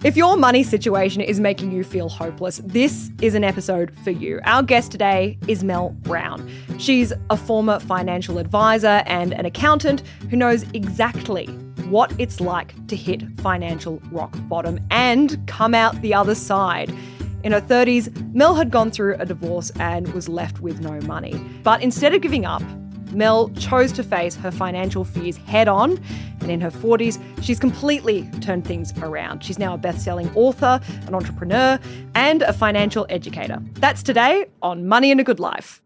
If your money situation is making you feel hopeless, this is an episode for you. Our guest today is Mel Browne. She's a former financial advisor and an accountant who knows exactly what it's like to hit financial rock bottom and come out the other side. In her 30s, Mel had gone through a divorce and was left with no money. But instead of giving up, Mel chose to face her financial fears head on, and in her 40s, she's completely turned things around. She's now a best-selling author, an entrepreneur, and a financial educator. That's today on Money and a Good Life.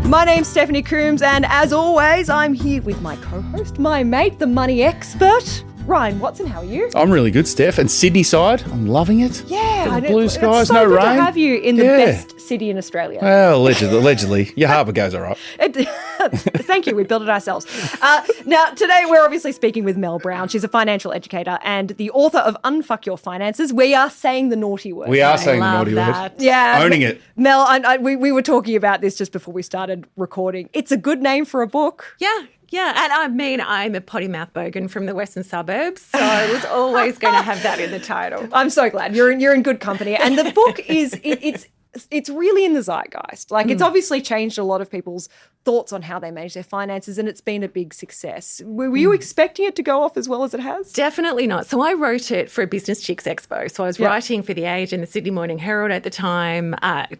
My name's Stephanie Coombs, and as always, I'm here with my co-host, my mate, the money expert, Ryan Watson. How are you? I'm really good, Steph. And Sydney side, I'm loving it. Yeah. Blue skies, it's so no good rain. to have you in the best city in Australia. Well, allegedly. Your harbour goes all right. Thank you. We built it ourselves. Now, today we're obviously speaking with Mel Browne. She's a financial educator and the author of Unfuck Your Finances. We are saying the naughty word. We are saying the naughty word. Yeah. Owning it. Mel, we were talking about this just before we started recording. It's a good name for a book. Yeah, and I mean, I'm a potty mouth bogan from the western suburbs, so I was always going to have that in the title. I'm so glad you're in good company, and the book is it's really in the zeitgeist. Like it's obviously changed a lot of people's thoughts on how they manage their finances, and it's been a big success. Were you expecting it to go off as well as it has? Definitely not. So I wrote it for a Business Chicks Expo. So I was writing for The Age and the Sydney Morning Herald at the time,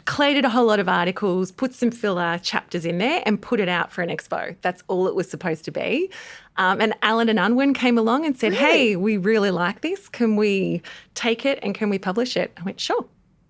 collated a whole lot of articles, put some filler chapters in there and put it out for an expo. That's all it was supposed to be. And Allen and Unwin came along and said, hey, we really like this. Can we take it and can we publish it? I went, sure.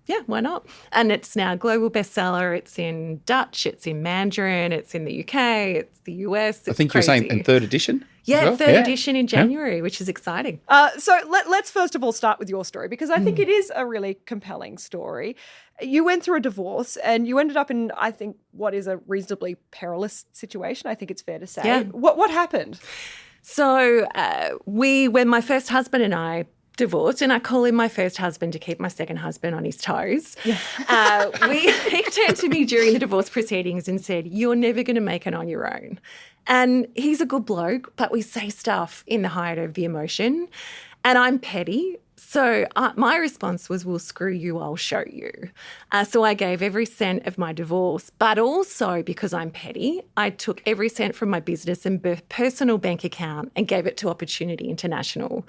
Yeah, why not? And it's now a global bestseller. It's in Dutch, it's in Mandarin, it's in the UK, it's the US. It's I think crazy. You're saying in third edition? Yeah, well? third edition in January, which is exciting. So let's first of all start with your story, because I think it is a really compelling story. You went through a divorce and you ended up in, I think, what is a reasonably perilous situation, I think it's fair to say. Yeah. What happened? So when my first husband and I divorced, and I call him my first husband to keep my second husband on his toes. Yeah. He turned to me during the divorce proceedings and said, you're never going to make it on your own. And he's a good bloke, but we say stuff in the height of the emotion, and I'm petty. So my response was, well, screw you, I'll show you. So I gave every cent of my divorce, but also because I'm petty, I took every cent from my business and personal bank account and gave it to Opportunity International,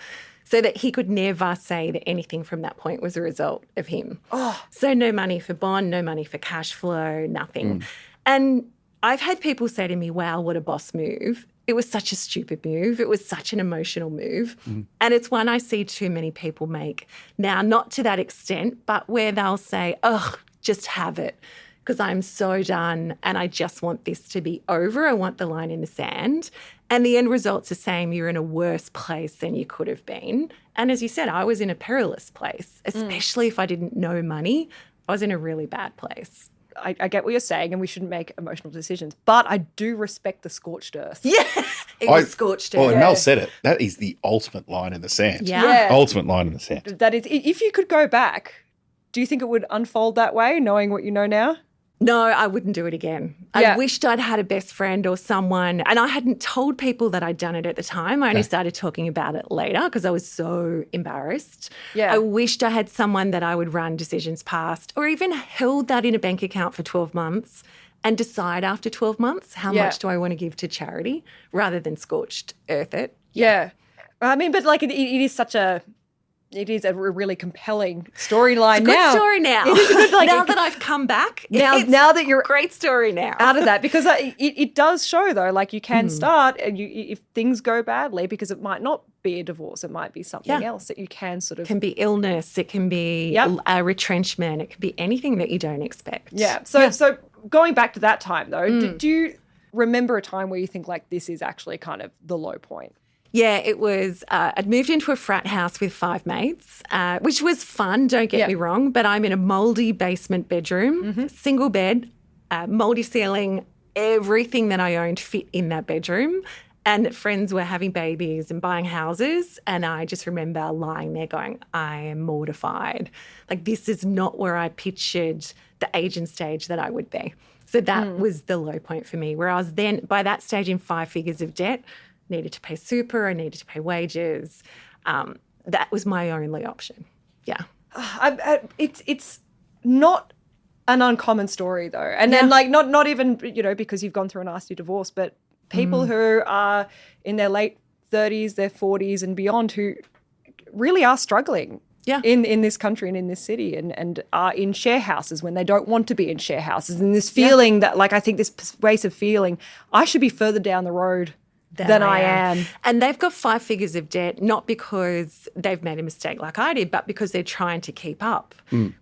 so that he could never say that anything from that point was a result of him. Oh. So no money for bond, no money for cash flow, nothing. And I've had people say to me, wow, what a boss move. It was such a stupid move. It was such an emotional move. And it's one I see too many people make. Now, not to that extent, but where they'll say, ugh, just have it, because I'm so done and I just want this to be over. I want the line in the sand. And the end result's the same. You're in a worse place than you could have been. And as you said, I was in a perilous place, especially if I didn't know money. I was in a really bad place. I get what you're saying, and we shouldn't make emotional decisions, but I do respect the scorched earth. Yeah, it was scorched earth. Well, and Mel said it. That is the ultimate line in the sand. Yeah. Ultimate line in the sand. That is, if you could go back, do you think it would unfold that way, knowing what you know now? No, I wouldn't do it again. I wished I'd had a best friend or someone, and I hadn't told people that I'd done it at the time. I only started talking about it later because I was so embarrassed. Yeah. I wished I had someone that I would run decisions past, or even held that in a bank account for 12 months and decide after 12 months how much do I want to give to charity rather than scorched earth it. Yeah. I mean, but like it is such a... It is a really compelling storyline now. It's a good story now. It is a good, like, now that I've come back, now that you're great story now out of that, because it does show though, like you can start, and if things go badly, because it might not be a divorce, it might be something else that you can sort of. It can be illness, it can be a retrenchment, it can be anything that you don't expect. Yeah. So going back to that time though, do you remember a time where you think like this is actually kind of the low point? Yeah, it was, I'd moved into a frat house with 5 mates, which was fun, don't get me wrong, but I'm in a mouldy basement bedroom, single bed, mouldy ceiling, everything that I owned fit in that bedroom. And friends were having babies and buying houses. And I just remember lying there going, I am mortified. Like, this is not where I pictured the age and stage that I would be. So that was the low point for me, where I was then, by that stage, in 5 figures of debt, needed to pay super, I needed to pay wages. That was my only option. Yeah. It's not an uncommon story, though. And then, like, not even, you know, because you've gone through a nasty divorce, but people who are in their late 30s, their 40s and beyond, who really are struggling in this country and in this city, and are in share houses when they don't want to be in share houses. And this feeling that, like, I think this pervasive feeling, I should be further down the road than I am. And they've got 5 figures of debt, not because they've made a mistake like I did, but because they're trying to keep up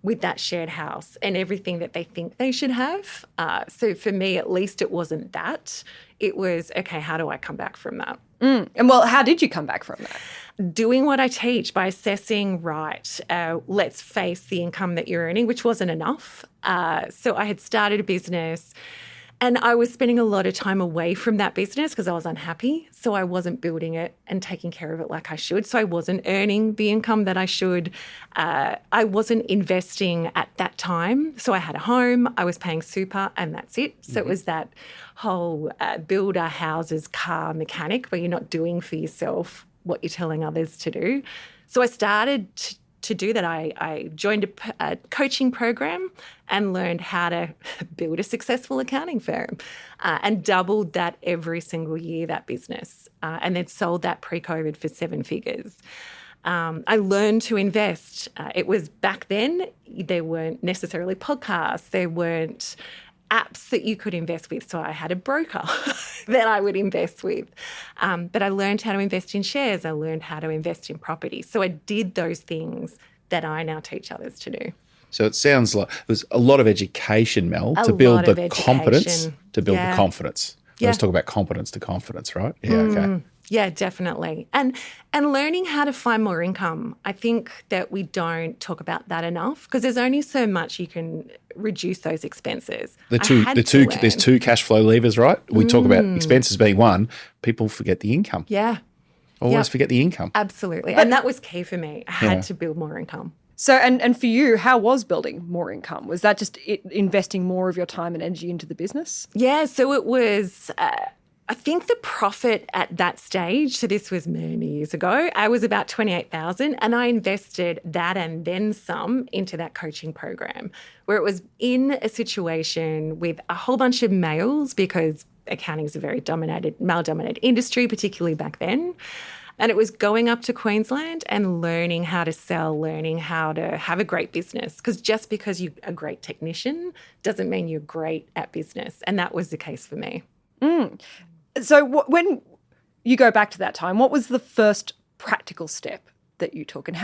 with that shared house and everything that they think they should have. So for me, at least, it wasn't that. It was, okay, how do I come back from that? And well, how did you come back from that? Doing what I teach, by assessing, right, let's face the income that you're earning, which wasn't enough. So I had started a business, and I was spending a lot of time away from that business because I was unhappy. So I wasn't building it and taking care of it like I should. So I wasn't earning the income that I should. I wasn't investing at that time. So I had a home, I was paying super, and that's it. So it was that whole builder, houses, car mechanic where you're not doing for yourself what you're telling others to do. So I started to do that. I joined a coaching program and learned how to build a successful accounting firm, and doubled that every single year, that business, and then sold that pre-COVID for 7 figures. I learned to invest. It was back then, there weren't necessarily podcasts, there weren't apps that you could invest with. So I had a broker that I would invest with. But I learned how to invest in shares. I learned how to invest in property. So I did those things that I now teach others to do. So it sounds like there's a lot of education, Mel, to build the competence, to build the confidence. Let's talk about competence to confidence, right? Yeah, okay. Yeah, definitely. And learning how to find more income. I think that we don't talk about that enough because there's only so much you can reduce those expenses. There's 2 cash flow levers, right? We talk about expenses being one. People forget the income. Yeah. Always forget the income. Absolutely. And that was key for me. I had to build more income. So, and for you, how was building more income? Was that just investing more of your time and energy into the business? Yeah, so it was, I think the profit at that stage, so this was many years ago, I was about $28,000, and I invested that and then some into that coaching program, where it was in a situation with a whole bunch of males, because accounting is a very male-dominated industry, particularly back then. And it was going up to Queensland and learning how to sell, learning how to have a great business. Because just because you're a great technician doesn't mean you're great at business. And that was the case for me. So when you go back to that time, what was the first practical step that you took, and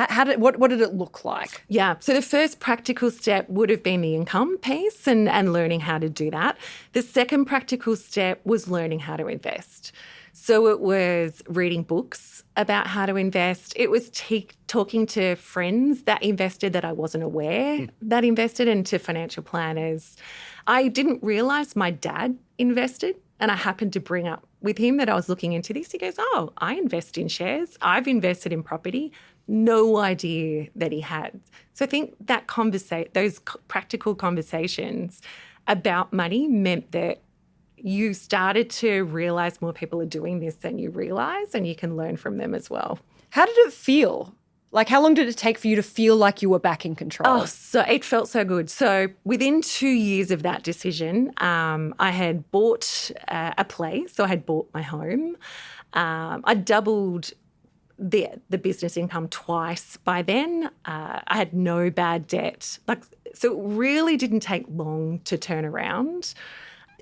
what did it look like? Yeah, so the first practical step would have been the income piece and learning how to do that. The second practical step was learning how to invest. So it was reading books about how to invest. It was talking to friends that invested that I wasn't aware that invested, and to financial planners. I didn't realise my dad invested, and I happened to bring up with him that I was looking into this. He goes, oh, I invest in shares. I've invested in property. No idea that he had. So I think that those practical conversations about money meant that you started to realise more people are doing this than you realise, and you can learn from them as well. How did it feel? Like, how long did it take for you to feel like you were back in control? Oh, so it felt so good. So within 2 years of that decision, I had bought a place. So I had bought my home. I doubled the business income twice by then. I had no bad debt. So it really didn't take long to turn around.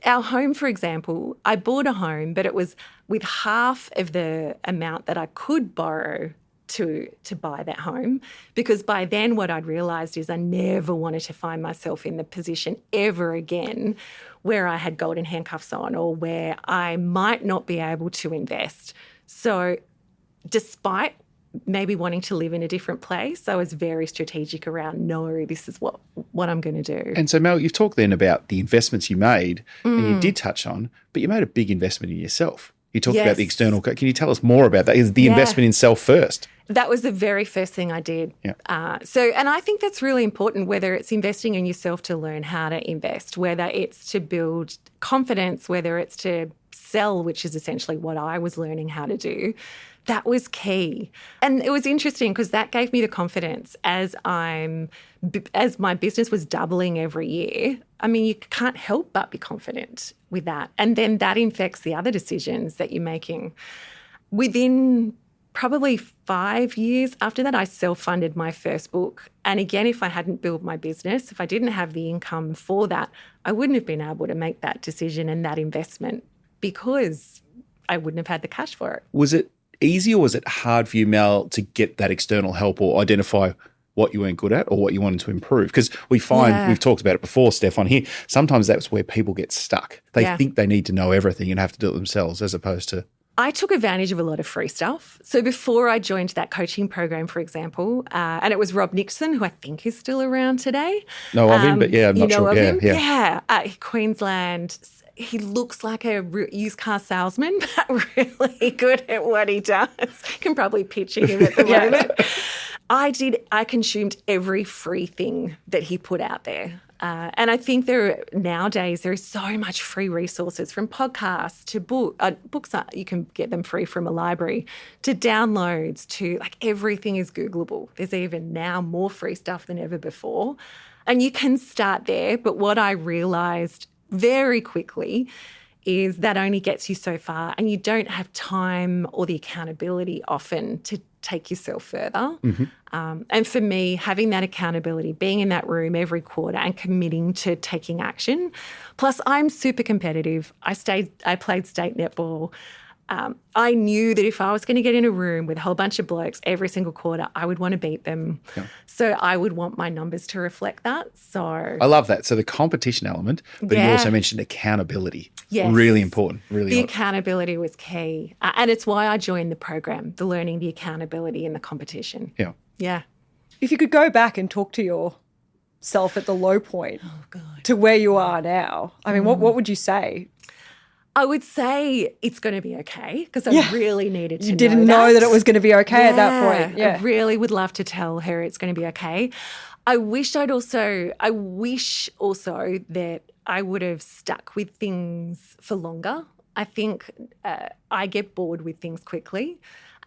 Our home, for example, I bought a home, but it was with half of the amount that I could borrow to buy that home, because by then what I'd realised is I never wanted to find myself in the position ever again where I had golden handcuffs on, or where I might not be able to invest. So despite maybe wanting to live in a different place, I was very strategic around, no, this is what I'm going to do. And so, Mel, you've talked then about the investments you made, and you did touch on, but you made a big investment in yourself. You talked about the external. Can you tell us more about that? Is the investment in self first? That was the very first thing I did. Yeah. And I think that's really important, whether it's investing in yourself to learn how to invest, whether it's to build confidence, whether it's to sell, which is essentially what I was learning how to do. That was key. And it was interesting because that gave me the confidence as my business was doubling every year. I mean, you can't help but be confident with that. And then that infects the other decisions that you're making. Within probably 5 years after that, I self-funded my first book. And again, if I hadn't built my business, if I didn't have the income for that, I wouldn't have been able to make that decision and that investment because I wouldn't have had the cash for it. Was it easy or was it hard for you, Mel, to get that external help or identify what you weren't good at or what you wanted to improve? Because we find, we've talked about it before, Steph, on here, sometimes that's where people get stuck. They think they need to know everything and have to do it themselves as opposed to... I took advantage of a lot of free stuff. So before I joined that coaching program, for example, and it was Rob Nixon, who I think is still around today. Know of him, but I'm not sure. Yeah. Queensland. He looks like a used car salesman, but really good at what he does. Can probably picture him at the moment. I consumed every free thing that he put out there. And I think nowadays there is so much free resources, from podcasts to books. You can get them free from a library, to downloads, to everything is Googleable. There's even now more free stuff than ever before. And you can start there. But what I realised very quickly is that only gets you so far, and you don't have time or the accountability often to take yourself further. And for me, having that accountability, being in that room every quarter and committing to taking action. Plus, I'm super competitive. I played state netball. I knew that if I was going to get in a room with a whole bunch of blokes every single quarter, I would want to beat them. Yeah. So I would want my numbers to reflect that. So I love that. So the competition element, but you also mentioned accountability. Yes. Really important. The accountability was key. And it's why I joined the program, the learning, the accountability and the competition. Yeah. Yeah. If you could go back and talk to yourself at the low point to where you are now, I mean, what would you say? I would say it's going to be okay, because I really needed to know. You didn't know that it was going to be okay at that point. Yeah. I really would love to tell her it's going to be okay. I wish also that I would have stuck with things for longer. I think I get bored with things quickly.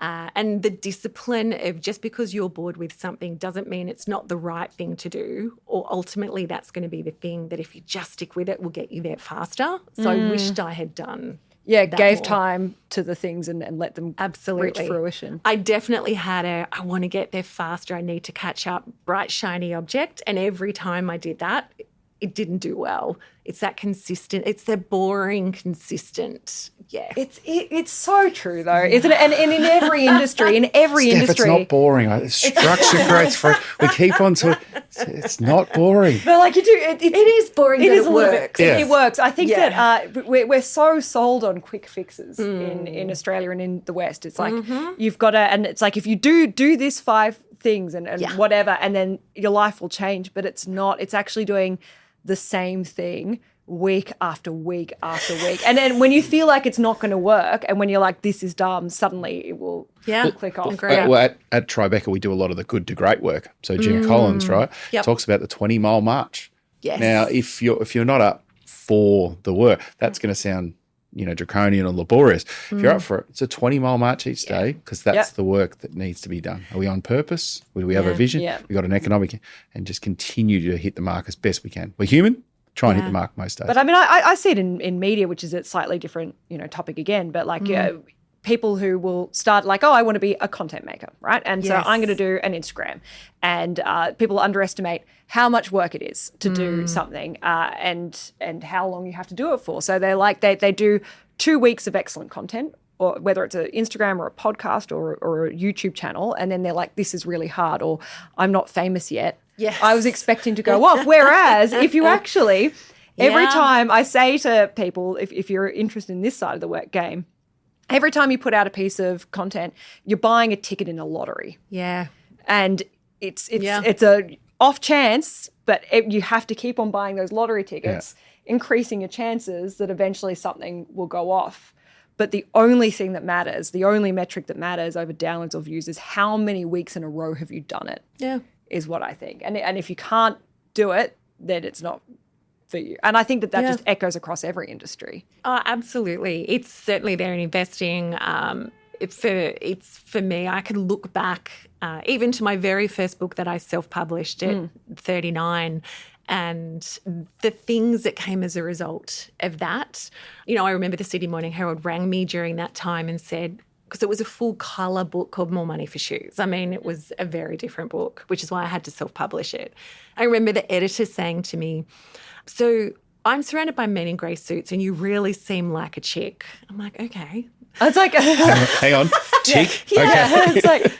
And the discipline of just because you're bored with something doesn't mean it's not the right thing to do, or ultimately that's going to be the thing that if you just stick with it will get you there faster. So I wished I had done gave more time to the things and let them reach fruition. I definitely had I want to get there faster, I need to catch up, bright, shiny object. And every time I did that, it didn't do well. It's that consistent, it's the boring, consistent. Yeah. It's so true though, isn't it? And in every industry, Steph, it's not boring. Structure creates for we keep on to it's not boring. But you do it is boring, it but is it works. Yeah. It works. I think that we're so sold on quick fixes in Australia and in the West. It's like you've got to, and it's like if you do this 5 things and whatever, and then your life will change, but it's not. It's actually doing the same thing week after week after week. And then when you feel like it's not going to work and when you're like, this is dumb, suddenly it will click off. Well, at Tribeca, we do a lot of the good to great work. So Gina Collins, right, talks about the 20-mile march. Yes. Now, if you're not up for the work, that's going to sound, draconian and laborious. If you're up for it, it's a 20-mile march each day, because that's the work that needs to be done. Are we on purpose? Do we have a vision? Yeah. We got an economic, and just continue to hit the mark as best we can. We're human. Try and hit the mark most days. But I mean, I see it in media, which is a slightly different, topic again. But people who will start I want to be a content maker, right? And so I'm going to do an Instagram, and people underestimate how much work it is to do something, and how long you have to do it for. So they do 2 weeks of excellent content, or whether it's an Instagram or a podcast or a YouTube channel, and then they're like, this is really hard, or I'm not famous yet. Yes. I was expecting to go off. Whereas if you actually, every time I say to people, if you're interested in this side of the work game, every time you put out a piece of content, you're buying a ticket in a lottery. Yeah. And it's a off chance, but you have to keep on buying those lottery tickets, increasing your chances that eventually something will go off. But the only thing that matters, the only metric that matters over downloads or views is how many weeks in a row have you done it. Yeah. Is what I think. And if you can't do it, then it's not for you. And I think that just echoes across every industry. Oh, absolutely. It's certainly there in investing. It's for me, I can look back even to my very first book that I self-published at 39, and the things that came as a result of that. You know, I remember the Sydney Morning Herald rang me during that time and said, because it was a full colour book called More Money for Shoes. I mean, it was a very different book, which is why I had to self-publish it. I remember the editor saying to me, so I'm surrounded by men in grey suits and you really seem like a chick. I'm like, okay. It's like, hang on, chick. Yeah, Okay. it's like,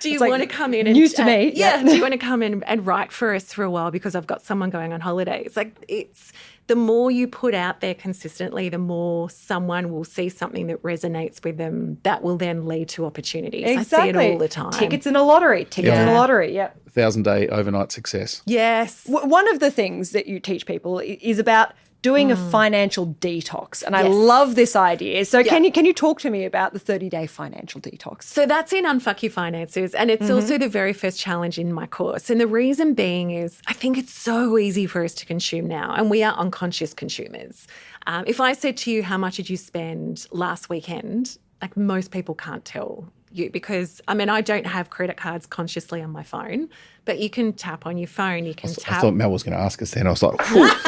do you want to come in and news to me? Yeah, do you want to come in and write for us for a while because I've got someone going on holidays? Like, it's the more you put out there consistently, the more someone will see something that resonates with them. That will then lead to opportunities. Exactly. I see it all the time. Tickets in a lottery. Yeah. 1,000-day overnight success. Yes. One of the things that you teach people is about doing a financial detox. And I love this idea. So can you talk to me about the 30-day financial detox? So that's in Unfuck Your Finances, and it's also the very first challenge in my course. And the reason being is I think it's so easy for us to consume now, and we are unconscious consumers. If I said to you, how much did you spend last weekend? Like, most people can't tell you because, I mean, I don't have credit cards consciously on my phone, but you can tap on your phone. You can tap. I thought Mel was going to ask us then. I was like,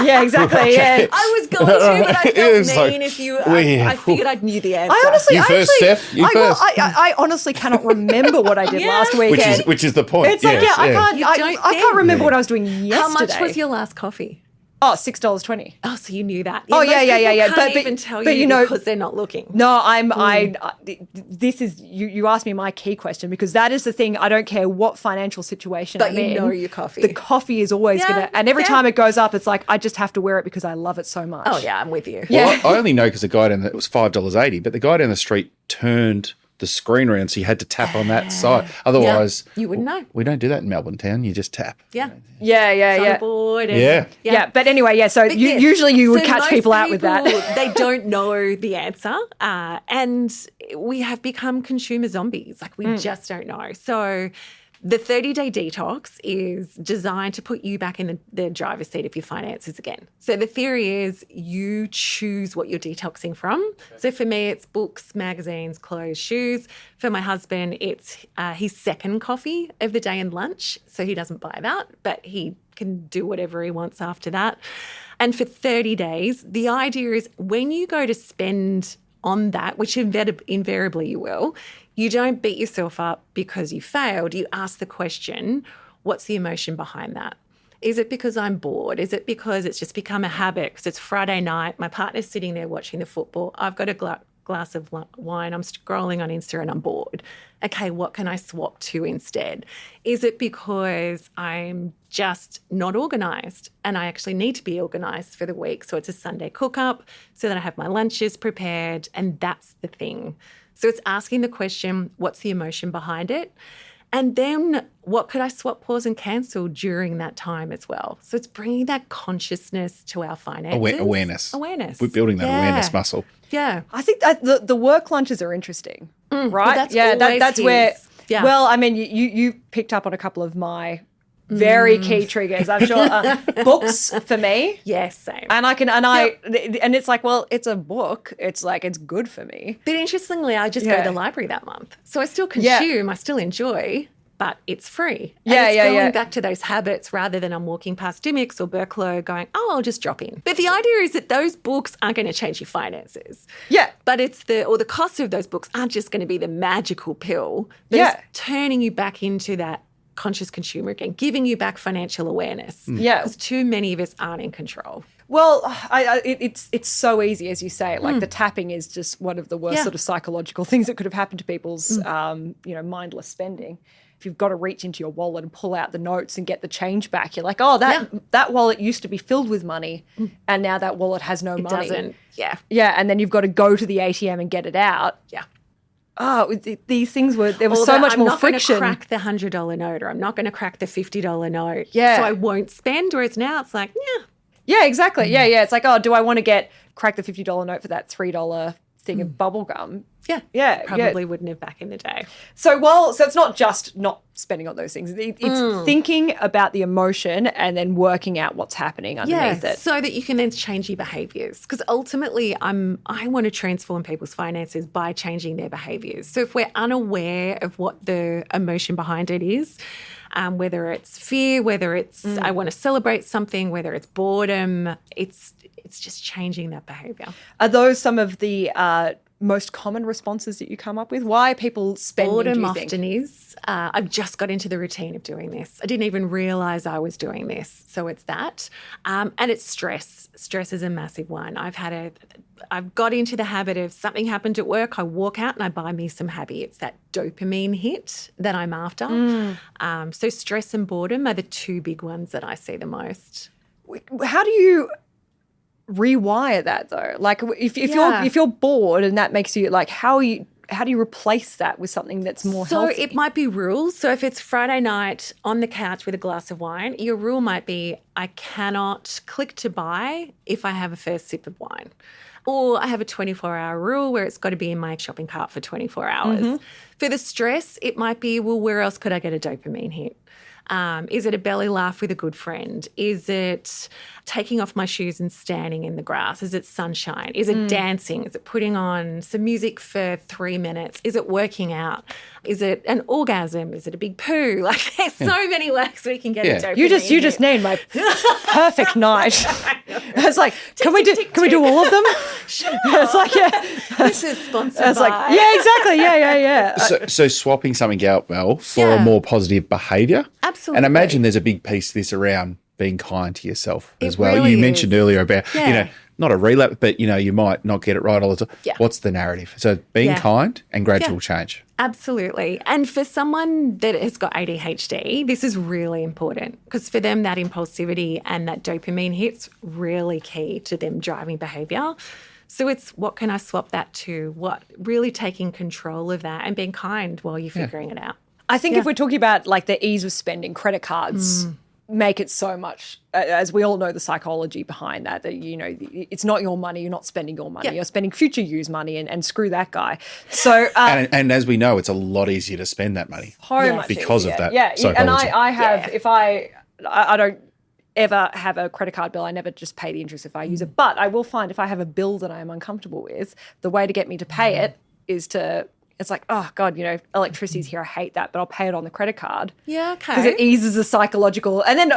yeah, exactly. Yeah. I was going to, but I felt mean like, if you. I figured I knew the answer. I honestly, You first, Steph. You first. I honestly cannot remember what I did last weekend. Which is the point. It's like, I can't remember what I was doing yesterday. How much was your last coffee? Oh, $6.20. Oh, so you knew that. Yeah, yeah. Can't even tell you because they're not looking. No, this is, you asked me my key question because that is the thing. I don't care what financial situation I'm in. But you know your coffee. The coffee is always going to, and every time it goes up, it's like, I just have to wear it because I love it so much. Oh, yeah, I'm with you. Well, I only know because the guy it was $5.80, but the guy down the street turned the screen around, so you had to tap on that side. Otherwise, you wouldn't know. We don't do that in Melbourne town. You just tap. Yeah. Yeah. Board Yeah. But anyway, so usually you would catch people out with that. They don't know the answer. And we have become consumer zombies. Like, we just don't know. So the 30-day detox is designed to put you back in the driver's seat of your finances again. So the theory is you choose what you're detoxing from. So for me, it's books, magazines, clothes, shoes. For my husband, it's his second coffee of the day and lunch. So he doesn't buy that, but he can do whatever he wants after that. And for 30 days, the idea is when you go to spend on that, which invariably you will, you don't beat yourself up because you failed. You ask the question, what's the emotion behind that? Is it because I'm bored? Is it because it's just become a habit? Because it's Friday night, my partner's sitting there watching the football. I've got a glass of wine. I'm scrolling on Insta and I'm bored. Okay, what can I swap to instead? Is it because I'm just not organised and I actually need to be organised for the week? So it's a Sunday cook-up so that I have my lunches prepared, and that's the thing. So it's asking the question, what's the emotion behind it? And then what could I swap, pause and cancel during that time as well? So it's bringing that consciousness to our finances. Awareness. Awareness. We're building that awareness muscle. Yeah. I think that the work lunches are interesting, right? Well, that's where. Yeah. Well, I mean, you picked up on a couple of my very key triggers. I'm sure books for me. Yes, same. And and it's like, well, it's a book. It's like, it's good for me. But interestingly, I just go to the library that month. So I still consume, I still enjoy, but it's free. And it's going back to those habits rather than I'm walking past Dimmicks or Burklow going, oh, I'll just drop in. But the idea is that those books aren't going to change your finances. Yeah. But it's the cost of those books aren't just going to be the magical pill. But it's turning you back into that conscious consumer again, giving you back financial awareness. Yeah. Because too many of us aren't in control. Well, it's so easy, as you say. Like the tapping is just one of the worst sort of psychological things that could have happened to people's, mindless spending. If you've got to reach into your wallet and pull out the notes and get the change back, you're like, oh, that wallet used to be filled with money, and now that wallet has no money. It doesn't. Yeah. Yeah, and then you've got to go to the ATM and get it out. Yeah. Oh, these things there was so much more friction. I'm not going to crack the $100 note, or I'm not going to crack the $50 note. Yeah. So I won't spend. Whereas now it's like, Yeah, exactly. Yeah. It's like, oh, do I want to crack the $50 note for that $3 thing of bubble gum. Yeah. Probably wouldn't have back in the day. So it's not just not spending on those things. It's thinking about the emotion and then working out what's happening underneath it. So that you can then change your behaviours. Because ultimately I want to transform people's finances by changing their behaviours. So if we're unaware of what the emotion behind it is, whether it's fear, whether it's I want to celebrate something, whether it's boredom, it's just changing that behaviour. Are those some of the most common responses that you come up with? Why are people spending, Boredom do you often think? is. I've just got into the routine of doing this. I didn't even realise I was doing this. So it's that. And it's stress. Stress is a massive one. I've got into the habit of something happened at work, I walk out and I buy me some happy. It's that dopamine hit that I'm after. So stress and boredom are the two big ones that I see the most. How do you rewire that though? Like if you're bored and that makes you like, how do you replace that with something that's more healthy? So it might be rules. So if it's Friday night on the couch with a glass of wine, your rule might be I cannot click to buy if I have a first sip of wine. Or I have a 24-hour rule where it's got to be in my shopping cart for 24 hours. For the stress, it might be, well, where else could I get a dopamine hit? Is it a belly laugh with a good friend? Is it taking off my shoes and standing in the grass? Is it sunshine? Is it dancing? Is it putting on some music for 3 minutes? Is it working out? Is it an orgasm? Is it a big poo? Like there's so many ways we can get a dopamine You just named my perfect night. It's like, can we do all of them? Sure. It's like, This is sponsored it's by. like, yeah, exactly. Yeah. So swapping something out, Mel, for a more positive behaviour. Absolutely. And imagine there's a big piece of this around being kind to yourself as well. really You mentioned earlier about, Yeah. not a relapse, but, you might not get it right all the time. Yeah. What's the narrative? So being kind and gradual change. Absolutely. And for someone that has got ADHD, this is really important because for them, that impulsivity and that dopamine hit's really key to them driving behaviour. So it's what can I swap that to? What? Really taking control of that and being kind while you're figuring it out. I think if we're talking about like the ease of spending, credit cards make it so much, as we all know the psychology behind that it's not your money, you're not spending your money, you're spending future you's money and screw that guy. So and as we know, it's a lot easier to spend that money much because easier. of that psychology. psychology. And I have, if I don't ever have a credit card bill, I never just pay the interest if I use it. But I will find if I have a bill that I am uncomfortable with, the way to get me to pay it is to, it's like, oh God, electricity's here, I hate that, but I'll pay it on the credit card. Yeah, okay. Because it eases the psychological, and then,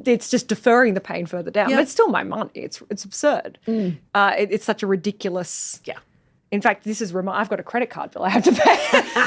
it's just deferring the pain further down. But it's still my money. It's absurd. It's such a ridiculous... Yeah. In fact, this is I've got a credit card bill I have to pay.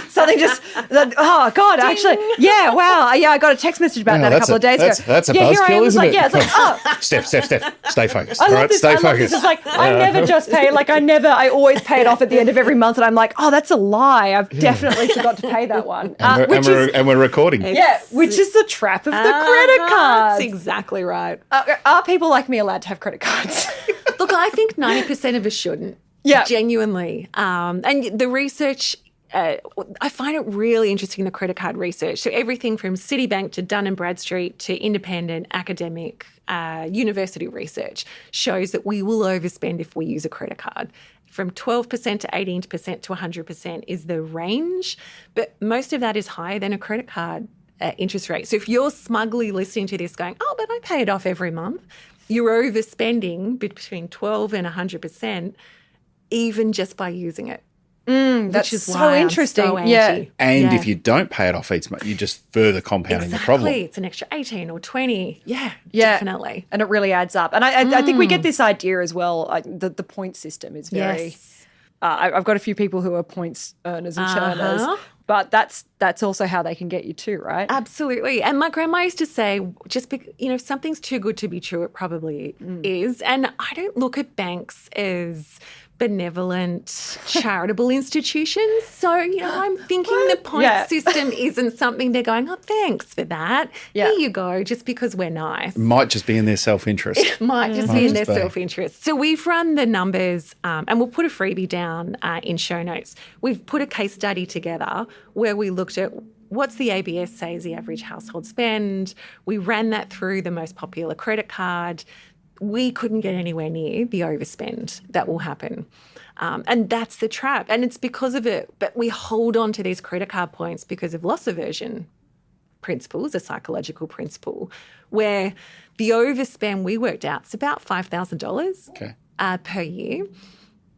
Something just, oh God, actually, yeah, wow. Yeah, I got a text message about that a couple of days ago. That's a here I am, buzzkill, isn't it? Yeah, it's like, oh. Steph, stay focused. I love this. Stay I love focused. this. It's like, I never just pay, I always pay it off at the end of every month. And I'm like, oh, that's a lie. I've definitely forgot to pay that one. And we're recording. Yeah, which is the trap of the credit cards. That's exactly right. Are people like me allowed to have credit cards? Look, I think 90% of us shouldn't. Yeah. Genuinely. And the research, I find it really interesting, the credit card research. So everything from Citibank to Dun & Bradstreet to independent academic university research shows that we will overspend if we use a credit card. From 12% to 18% to 100% is the range, but most of that is higher than a credit card interest rate. So if you're smugly listening to this going, oh, but I pay it off every month, you're overspending between 12 and 100%. Even just by using it. That's which is so why interesting. I'm so anti. Yeah. And if you don't pay it off each month, you're just further compounding the problem. It's an extra 18 or 20. Yeah, definitely. And it really adds up. And I think we get this idea as well. The point system is very... Yes. I've got a few people who are points earners and churners, but that's also how they can get you too, right? Absolutely. And my grandma used to say, if something's too good to be true, it probably is. And I don't look at banks as benevolent, charitable institutions. So, I'm thinking the point system isn't something they're going, oh, thanks for that. Here you go, just because we're nice. It might just be in their self-interest. It might just be in their self-interest. So we've run the numbers and we'll put a freebie down in show notes. We've put a case study together where we looked at what's the ABS say is the average household spend. We ran that through the most popular credit card. we couldn't get anywhere near the overspend that will happen. And that's the trap. And it's because of it. But we hold on to these credit card points because of loss aversion principles, a psychological principle, where the overspend we worked out is about $5,000 per year.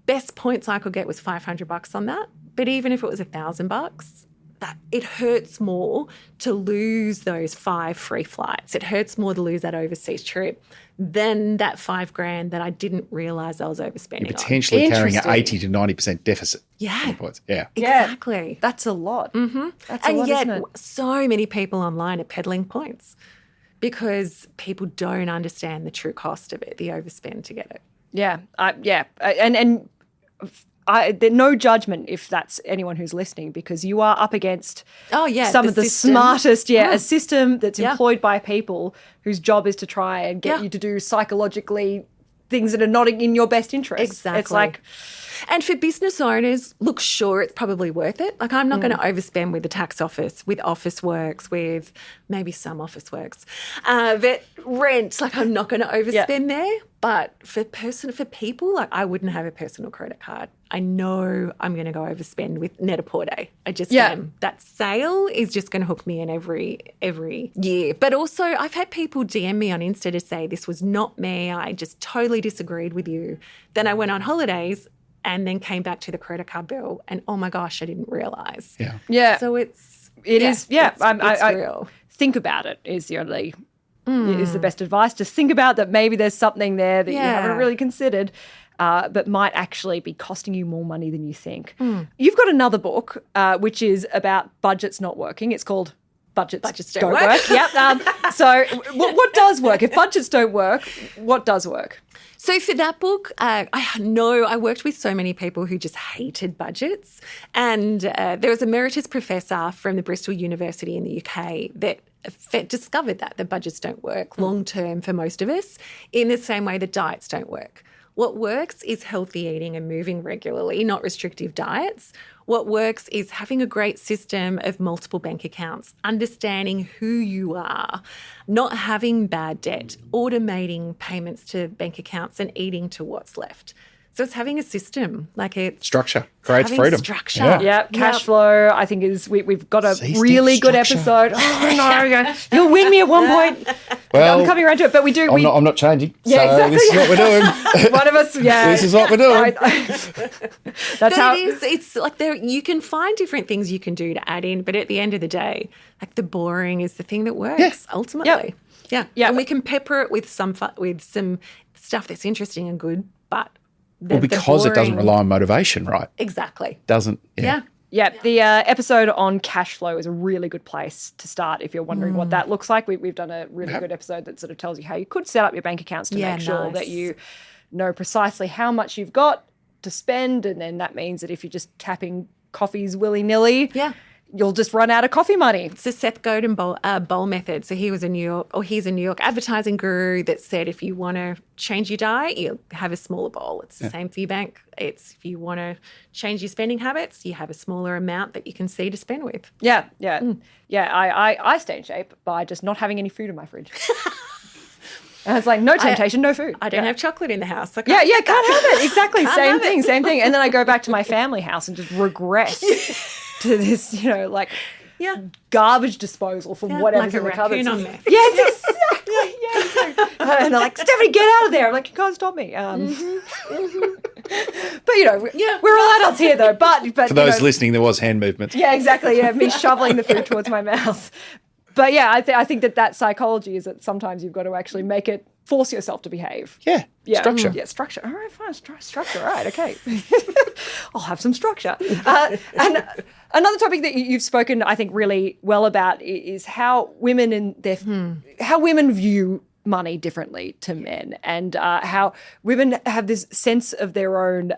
Best points I could get was $500 on that. But even if it was $1,000, that it hurts more to lose those 5 free flights. It hurts more to lose that overseas trip than that $5,000 that I didn't realise I was overspending. You're potentially on. carrying an 80 to 90% deficit. Yeah. Points. Yeah. Exactly. That's a lot. Mm-hmm. That's a and lot, yet, isn't it? so many people online are peddling points because people don't understand the true cost of it, the overspend to get it. Yeah. No judgment if that's anyone who's listening, because you are up against some of the system. Smartest, a system that's Yeah. employed by people whose job is to try and get you to do psychologically things that are not in your best interest. Exactly. It's like, and for business owners, look, sure, it's probably worth it. Like, I'm not going to overspend with the tax office, with Officeworks, with maybe some Officeworks, but rent. Like, I'm not going to overspend there. But for people, like, I wouldn't have a personal credit card. I know I'm going to go overspend with Net-a-Porter. I just am. That sale is just going to hook me in every year. But also, I've had people DM me on Insta to say this was not me. I just totally disagreed with you. Then I went on holidays and then came back to the credit card bill and, oh my gosh, I didn't realise. Yeah. yeah. So it is. Yeah. It's real. Think about it is the only is the best advice. Just think about that maybe there's something there that you haven't really considered, but might actually be costing you more money than you think. You've got another book which is about budgets not working. It's called Budgets Don't Work. Yep. So what does work? If budgets don't work, what does work? So for that book, I worked with so many people who just hated budgets. And there was a emeritus professor from the Bristol University in the UK that discovered that budgets don't work long term for most of us, in the same way that diets don't work. What works is healthy eating and moving regularly, not restrictive diets. What works is having a great system of multiple bank accounts, understanding who you are, not having bad debt, automating payments to bank accounts and eating to what's left. So it's having a system, like it's Structure creates having freedom. Structure. Yeah, cash flow, I think is we've got a really good episode. Oh no, you'll win me at one point. Well, I'm coming around to it, but we do. I'm not changing. Yeah, so exactly. This is what we're doing. One of us, This is what we're doing. That's But how it is. It's like you can find different things you can do to add in, but at the end of the day, like the boring is the thing that works ultimately. Yeah. Yeah. And we can pepper it with some stuff that's interesting and good, but because it doesn't rely on motivation, right? Exactly. Doesn't. Yeah. Yeah, the episode on cash flow is a really good place to start if you're wondering what that looks like. We've done a really good episode that sort of tells you how you could set up your bank accounts to make sure that you know precisely how much you've got to spend, and then that means that if you're just tapping coffees willy-nilly, you'll just run out of coffee money. It's the Seth Godin bowl method. So he's a New York advertising guru that said if you want to change your diet, you have a smaller bowl. It's the same for your bank. It's if you want to change your spending habits, you have a smaller amount that you can see to spend with. Yeah. I stay in shape by just not having any food in my fridge. And it's like no temptation, no food. I don't have chocolate in the house. Can't have it. Exactly. Same thing. And then I go back to my family house and just regress to this, garbage disposal from whatever's like in the cupboard. on there. Yes, exactly. And they're like, Stephanie, get out of there. I'm like, you can't stop me. But we're all adults here though. But for those listening, there was hand movements. Yeah, exactly. Yeah, me shoveling the food towards my mouth. But yeah, I think that psychology is that sometimes you've got to actually force yourself to behave. Yeah. Structure. Yeah, structure. All right, fine. Structure. All right, okay. I'll have some structure. And another topic that you've spoken, I think, really well about is how women how women view money differently to men, and how women have this sense of their own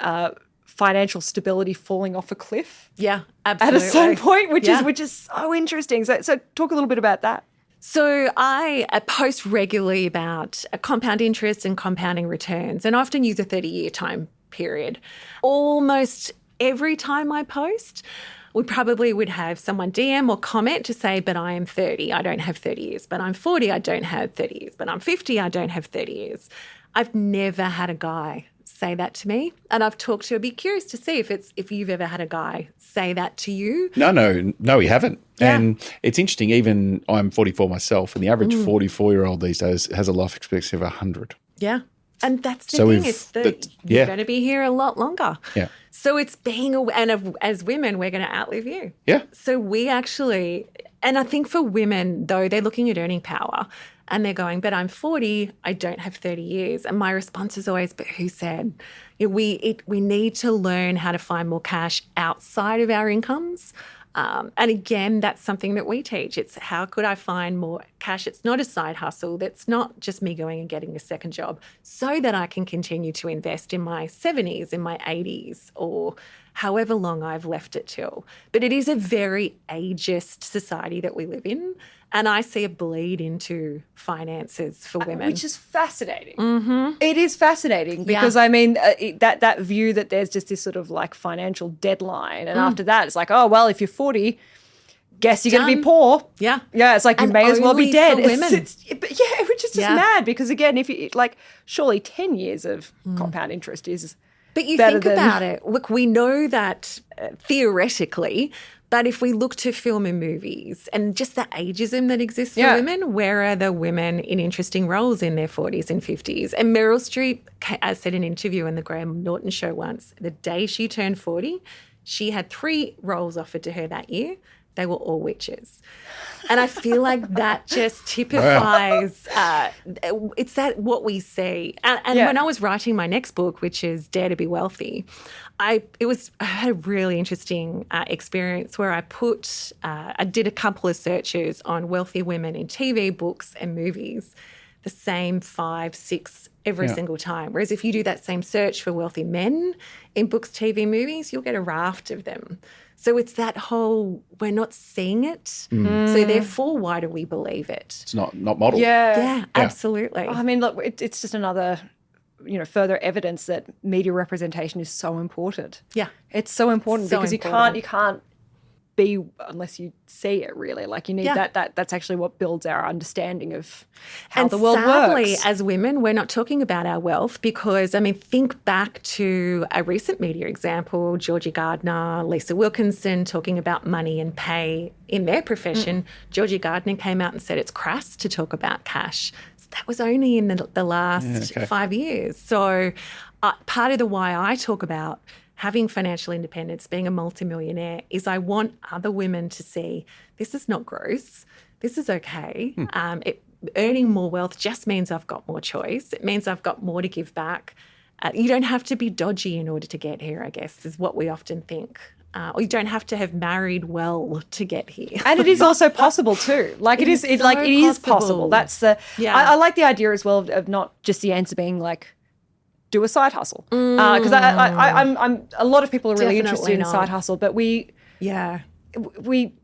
financial stability falling off a cliff. Yeah, absolutely. At a certain point, which is so interesting. So talk a little bit about that. So I post regularly about compound interest and compounding returns, and often use a 30-year time period. Almost every time I post, we probably would have someone DM or comment to say, but I am 30, I don't have 30 years. But I'm 40, I don't have 30 years. But I'm 50, I don't have 30 years. I've never had a guy say that to me. And I've talked to, I'd be curious to see if you've ever had a guy say that to you. No, we haven't. Yeah. And it's interesting, even I'm 44 myself, and the average 44-year-old these days has a life expectancy of 100. Yeah. And that's the So thing. It's you're going to be here a lot longer. Yeah. So it's being as women, we're going to outlive you. Yeah. So we actually, and I think for women, though, they're looking at earning power and they're going, but I'm 40, I don't have 30 years. And my response is always, but who said? We need to learn how to find more cash outside of our incomes. And again, that's something that we teach. It's how could I find more cash? It's not a side hustle. That's not just me going and getting a second job so that I can continue to invest in my 70s, in my 80s, or however long I've left it till. But it is a very ageist society that we live in. And I see a bleed into finances for women. Which is fascinating. Mm-hmm. It is fascinating because, I mean, that view that there's just this sort of like financial deadline. And after that, it's like, oh, well, if you're 40, guess you're going to be poor. Yeah. Yeah, it's like you And may as well be only dead. for women. Which is just mad because, again, if you like, surely 10 years of compound interest is But you better think than... about it. Look, we know that theoretically, but if we look to film and movies and just the ageism that exists for women, where are the women in interesting roles in their 40s and 50s? And Meryl Streep, as said in an interview in the Graham Norton show once, the day she turned 40, she had 3 roles offered to her that year. They were all witches. And I feel like that just typifies, it's that what we see. And when I was writing my next book, which is Dare to be Wealthy, I had a really interesting experience where I did a couple of searches on wealthy women in TV, books and movies, the same 5, 6 every single time. Whereas if you do that same search for wealthy men in books, TV, movies, you'll get a raft of them. So it's that whole, we're not seeing it. So therefore, why do we believe it? It's not modeled. Yeah, absolutely. I mean, look, it's just another, further evidence that media representation is so important. Yeah. It's so important because important. you can't be unless you see it really. Like you need that's actually what builds our understanding of how the world sadly, works. as women, we're not talking about our wealth because, think back to a recent media example, Georgie Gardner, Lisa Wilkinson talking about money and pay in their profession. Georgie Gardner came out and said it's crass to talk about cash. So that was only in the last 5 years. So part of the why I talk about having financial independence, being a multimillionaire, is I want other women to see this is not gross. This is okay. Earning more wealth just means I've got more choice. It means I've got more to give back. You don't have to be dodgy in order to get here, I guess, is what we often think. Or you don't have to have married well to get here. And it is also possible too. Like it is possible. That's the I like the idea as well of not just the answer being like, do a side hustle, because I'm a lot of people are really interested in side hustle, but we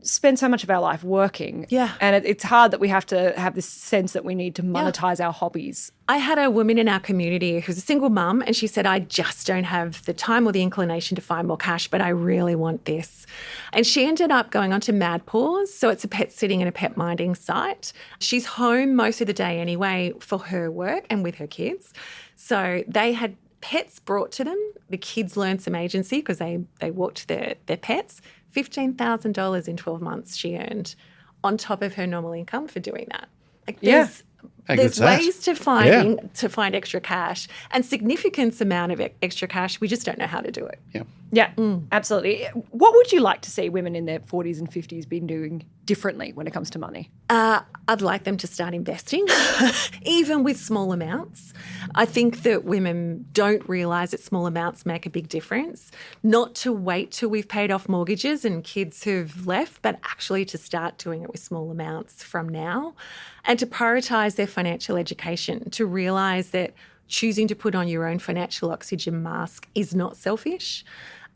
spend so much of our life working, and it's hard that we have to have this sense that we need to monetize our hobbies. I had a woman in our community who's a single mum, and she said, I just don't have the time or the inclination to find more cash, but I really want this. And she ended up going on to Mad Paws. So it's a pet sitting and a pet minding site. She's home most of the day anyway for her work and with her kids. So they had pets brought to them. The kids learned some agency because they walked their pets. $15,000 in 12 months she earned on top of her normal income for doing that. Like there's ways to find extra cash and significant amount of extra cash. We just don't know how to do it. Yeah, absolutely. What would you like to see women in their 40s and 50s be doing differently when it comes to money? I'd like them to start investing, even with small amounts. I think that women don't realise that small amounts make a big difference. Not to wait till we've paid off mortgages and kids who've left, but actually to start doing it with small amounts from now, and to prioritise their financial education, to realise that choosing to put on your own financial oxygen mask is not selfish.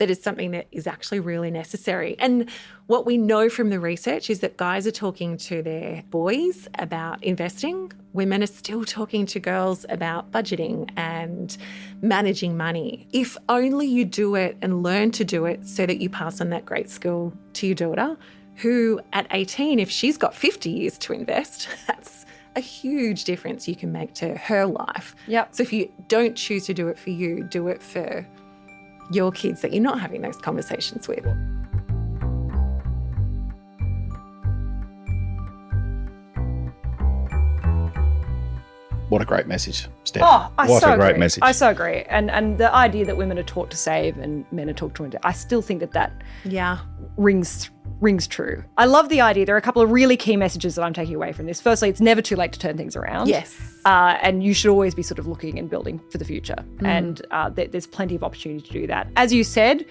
that is something that is actually really necessary. And what we know from the research is that guys are talking to their boys about investing. Women are still talking to girls about budgeting and managing money. If only you do it and learn to do it so that you pass on that great skill to your daughter, who at 18, if she's got 50 years to invest, that's a huge difference you can make to her life. Yep. So if you don't choose to do it for you, do it for your kids that you're not having those conversations with. What a great message, Steph. Oh, what a great message. I so agree. And the idea that women are taught to save and men are taught to invest, I still think that rings true. I love the idea. There are a couple of really key messages that I'm taking away from this. Firstly, it's never too late to turn things around. Yes. And you should always be sort of looking and building for the future. And there's plenty of opportunity to do that. As you said,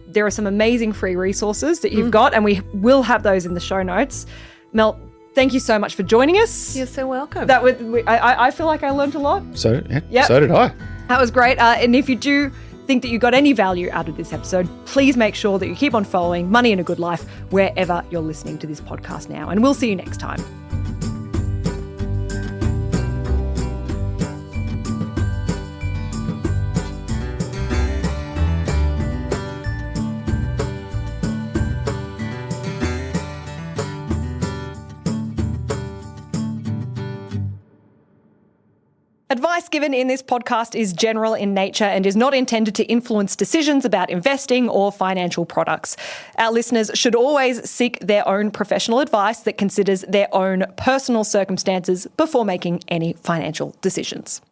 there are some amazing free resources that you've got, and we will have those in the show notes. Mel, thank you so much for joining us. You're so welcome. I feel like I learned a lot. So did I. That was great. And if you do think that you got any value out of this episode, please make sure that you keep on following Money and a Good Life wherever you're listening to this podcast now. And we'll see you next time. Advice given in this podcast is general in nature and is not intended to influence decisions about investing or financial products. Our listeners should always seek their own professional advice that considers their own personal circumstances before making any financial decisions.